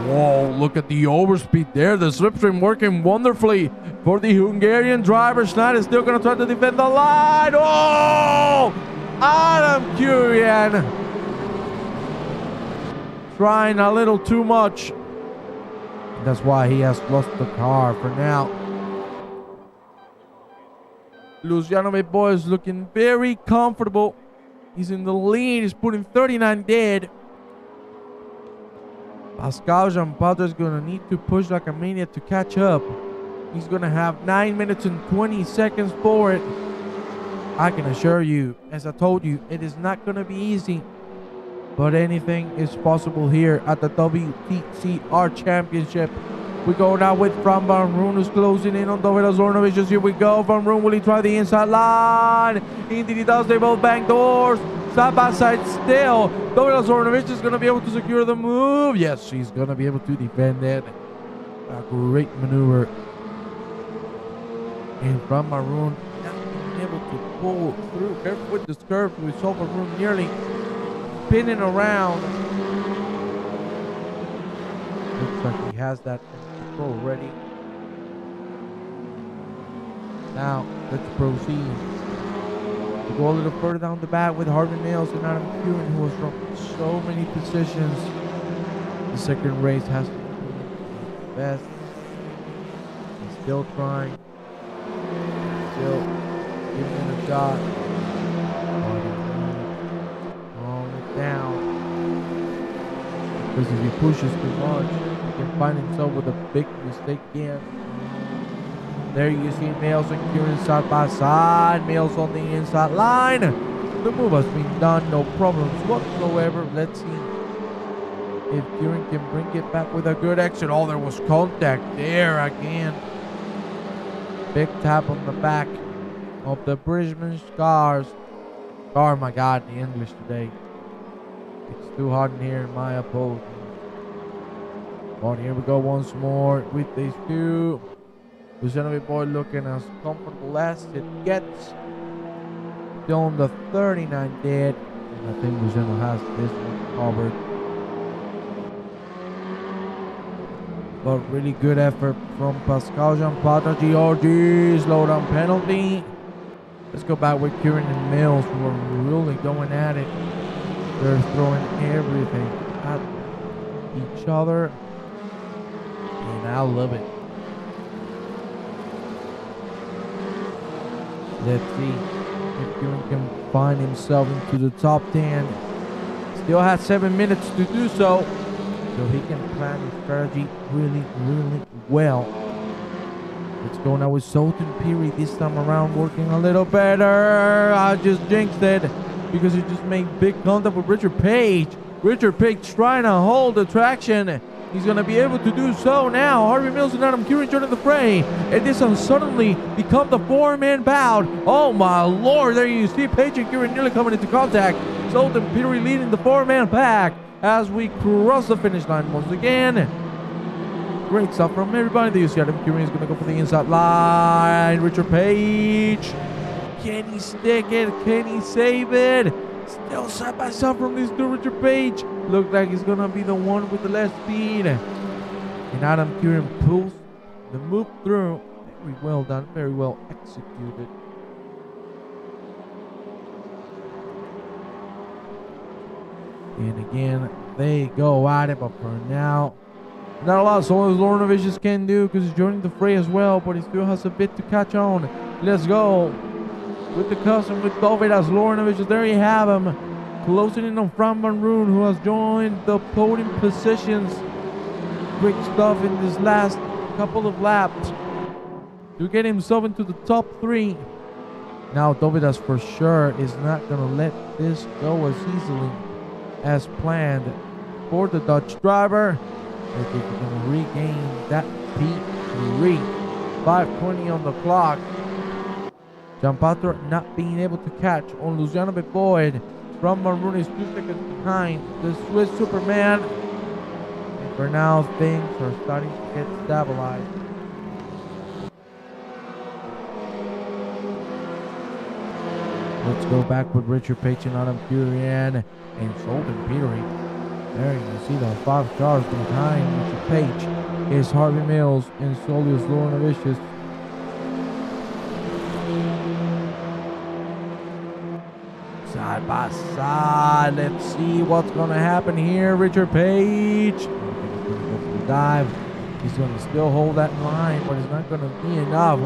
Whoa, look at the overspeed there. The slipstream working wonderfully for the Hungarian driver. Schneider is still going to try to defend the line. Oh! Adam Curien trying a little too much. That's why he has lost the car for now. Luciano Viboid is looking very comfortable. He's in the lead. He's putting 39 dead. Pascal Champata is going to need to push like a maniac to catch up. He's going to have 9 minutes and 20 seconds for it. I can assure you, as I told you, it is not going to be easy. But anything is possible here at the WTCR Championship. We go now with Van Roon, who's closing in on Douglas Lornovich. Here we go. Van Roon, will he try the inside line? Indeed he does. They both bang doors. Side by side still. Douglas Lornovich is going to be able to secure the move. Yes, she's going to be able to defend it. A great maneuver And from Maroon, not being able to pull through. Careful with this curve. We saw Maroon nearly spinning around. Looks like he has that control ready. Now, let's proceed. We go a little further down the back with Harvey Mills and Adam Curran, who was from so many positions. The second race has to be the best. He's still trying. Still giving it a shot. Calm it down. Because if he pushes too much, he can find himself with a big mistake again. There you see Mills and Curran side by side. Mills on the inside line. The move has been done, no problems whatsoever. Let's see if Curran can bring it back with a good exit. Oh, there was contact there again. Big tap on the back of the Brisbane Stars. Oh my God, the English today. It's too hot in here, my apologies. But here we go once more with these two. Luciano Boy looking as comfortable as it gets. Still on the 39 dead. And I think Luciano has this one covered. But really good effort from Pascal Jampata. GRG, slow down penalty. Let's go back with Curran and Mills, who are really going at it. They're throwing everything at each other. And I love it. Let's see if Curran can find himself into the top 10. Still has 7 minutes to do so. So he can plan his strategy really, really well. Let's go now with Sultan Piri this time around, working a little better. I just jinxed it because he just made big contact with Richard Page. Richard Page trying to hold the traction. He's going to be able to do so now. Harvey Mills and Adam Curran joining the fray. And this has suddenly become the four-man bout. Oh my Lord, there you see Page and Curran nearly coming into contact. Sultan Piri leading the four-man pack as we cross the finish line once again. Great stuff from everybody. There you see Adam Curran is going to go for the inside line. Richard Page. Can he stick it? Can he save it? Still side by side from this dude, Richard Page. Looks like he's going to be the one with the less speed. And Adam Curran pulls the move through. Very well done. Very well executed. And again, they go at it. But for now, not a lot so as Lornovicius can do because he's joining the fray as well. But he still has a bit to catch on. Let's go. With the custom with David as Lornovicius. There you have him. Closing in on Fran Van Roon, who has joined the podium positions. Great stuff in this last couple of laps to get himself into the top 3. Now Dovidas for sure is not going to let this go as easily as planned for the Dutch driver. I think he's going to regain that P3. 5:20 on the clock. Jampatra not being able to catch on Luciano Boyd. From Maroon is 2 seconds behind the Swiss Superman. And for now, things are starting to get stabilized. Let's go back with Richard Page and Adam Curran and Sultan Petering. There you see the 5 cars behind Richard Page is Harvey Mills and Solius Lornovicius. Side by side. Let's see what's going to happen here. Richard Page. He's going to go for the dive. He's going to still hold that line, but it's not going to be enough.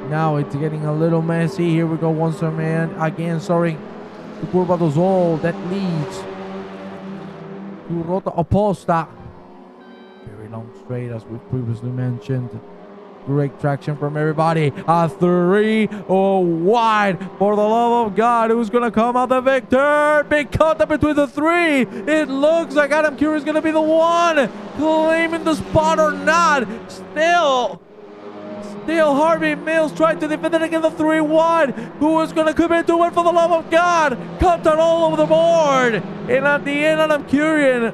Now it's getting a little messy. Here we go once more, man. Again, sorry. The Curva do Sol that leads to Rota Oposta. Very long straight, as we previously mentioned. Great traction from everybody. A 3 wide. For the love of God, who's going to come out the victor? Big contact between the 3. It looks like Adam Curran is going to be the one claiming the spot or not. Still Harvey Mills trying to defend it against the 3 wide. Who is going to come into it for the love of God? Contact all over the board. And at the end, Adam Curran,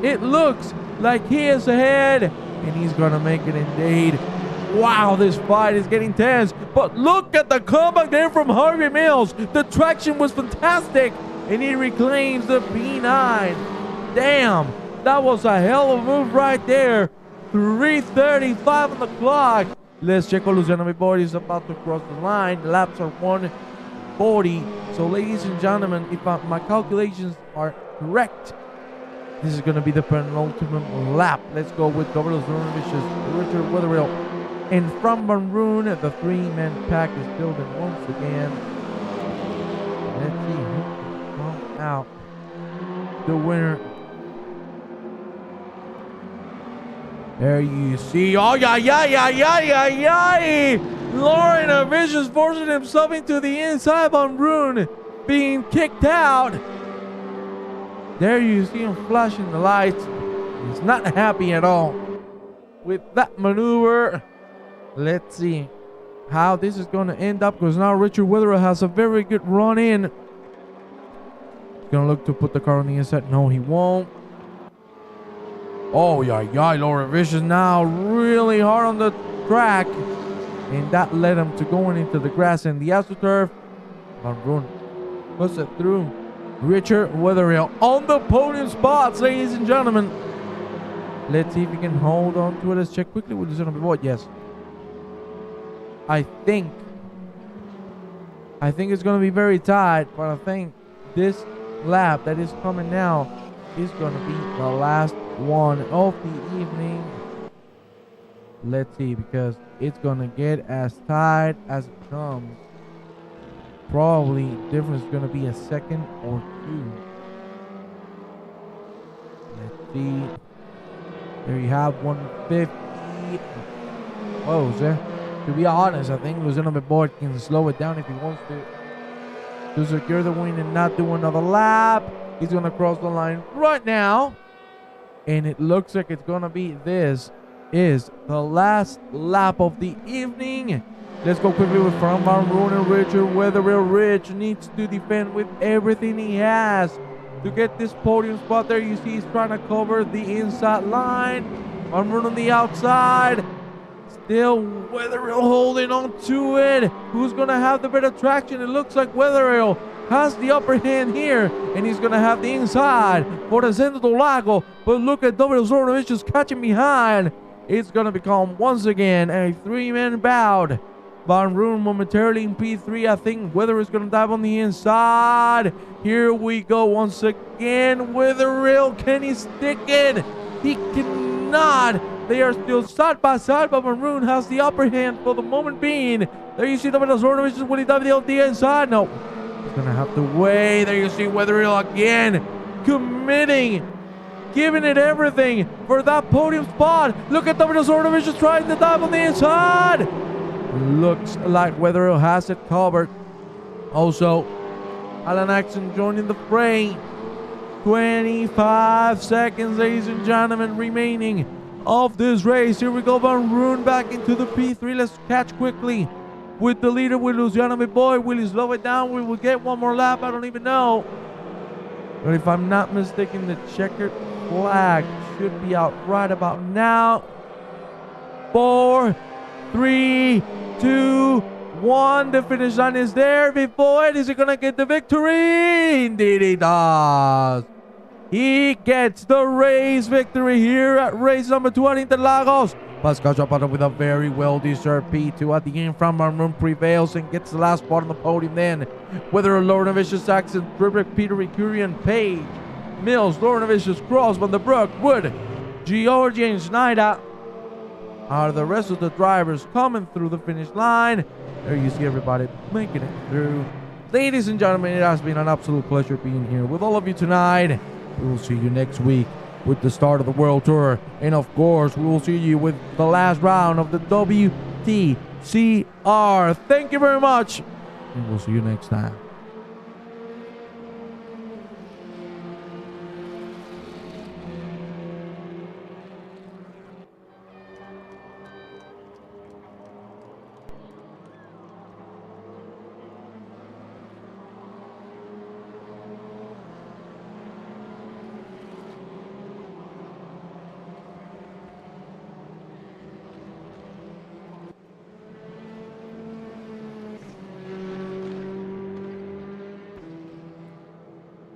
it looks like he is ahead. And he's going to make it indeed. Wow, this fight is getting tense. But look at the comeback there from Harvey Mills. The traction was fantastic. And he reclaims the P9. Damn, that was a hell of a move right there. 3:35 on the clock. Let's check on Luciano Beboy. He's about to cross the line. The laps are 1:40. So, ladies and gentlemen, if my calculations are correct, this is going to be the penultimate lap. Let's go with Gabriel Zornovicius, Richard Wetherill. And from Maroon, the three-man pack is building once again. Let's see who can come out the winner. There you see. Oh, yeah. Lauren Vicious forcing himself into the inside. Maroon being kicked out. There you see him flashing the lights. He's not happy at all with that maneuver. Let's see how this is going to end up, because now Richard Wetherill has a very good run in. He's going to look to put the car on the inside. No, he won't. Oh, yeah. Lauren Vicious now really hard on the track. And that led him to going into the grass and the AstroTurf. Maroon puts it through. Richard Wetherill on the podium spots, ladies and gentlemen. Let's see if he can hold on to it. Let's check quickly with the center board. Yes. I think it's going to be very tight, but I think this lap that is coming now is going to be the last one of the evening. Let's see, because it's going to get as tight as it comes. Probably difference is going to be a second or two. Let's see. There you have 150. Whoa, sir. To be honest, I think Luciano Beboy can slow it down if he wants to secure the win and not do another lap. He's going to cross the line right now. And it looks like it's going to be this is the last lap of the evening. Let's go quickly with from Maroon and Richard Wetherill. Rich needs to defend with everything he has to get this podium spot. There you see he's trying to cover the inside line. Maroon on the outside. Still Wetherill holding on to it. Who's going to have the better traction? It looks like Wetherill has the upper hand here, and he's going to have the inside for the Interlagos. But look at Gabriel Zornovicius just catching behind. It's going to become once again a three-man bout. Maroon momentarily in P3. I think Wetherill is going to dive on the inside. Here we go once again. Wetherill, can he stick it? He cannot. They are still side by side, but Maroon has the upper hand for the moment being. There you see Gabriel Zornovicius. Will he dive on the inside? No. He's going to have to wait. There you see Wetherill again committing, giving it everything for that podium spot. Look at Gabriel Zornovicius trying to dive on the inside. Looks like Wetherill has it covered. Also, Alan Axon joining the fray. 25 seconds, ladies and gentlemen, remaining of this race. Here we go, Maroon back into the P3. Let's catch quickly with the leader, with Luciano Beboy. Will he slow it down? We will get one more lap. I don't even know. But if I'm not mistaken, the checkered flag should be out right about now. 4, 3, 2, 1. The finish line is there. Beboy, is he going to get the victory? Indeed he does. He gets the race victory here at race number 2 at Interlagos. Pascal Chaparro with a very well-deserved P2 at the end. From Maroon prevails and gets the last spot on the podium then. Whether Lauren Saxon, Friedrich, Peter, Recurian, Page, Mills, Lauren Cross, Van der Broek, Wood, Georgia, and Schneider are the rest of the drivers coming through the finish line. There you see everybody making it through. Ladies and gentlemen, it has been an absolute pleasure being here with all of you tonight. We will see you next week with the start of the World Tour. And of course, we will see you with the last round of the WTCR. Thank you very much. And we'll see you next time.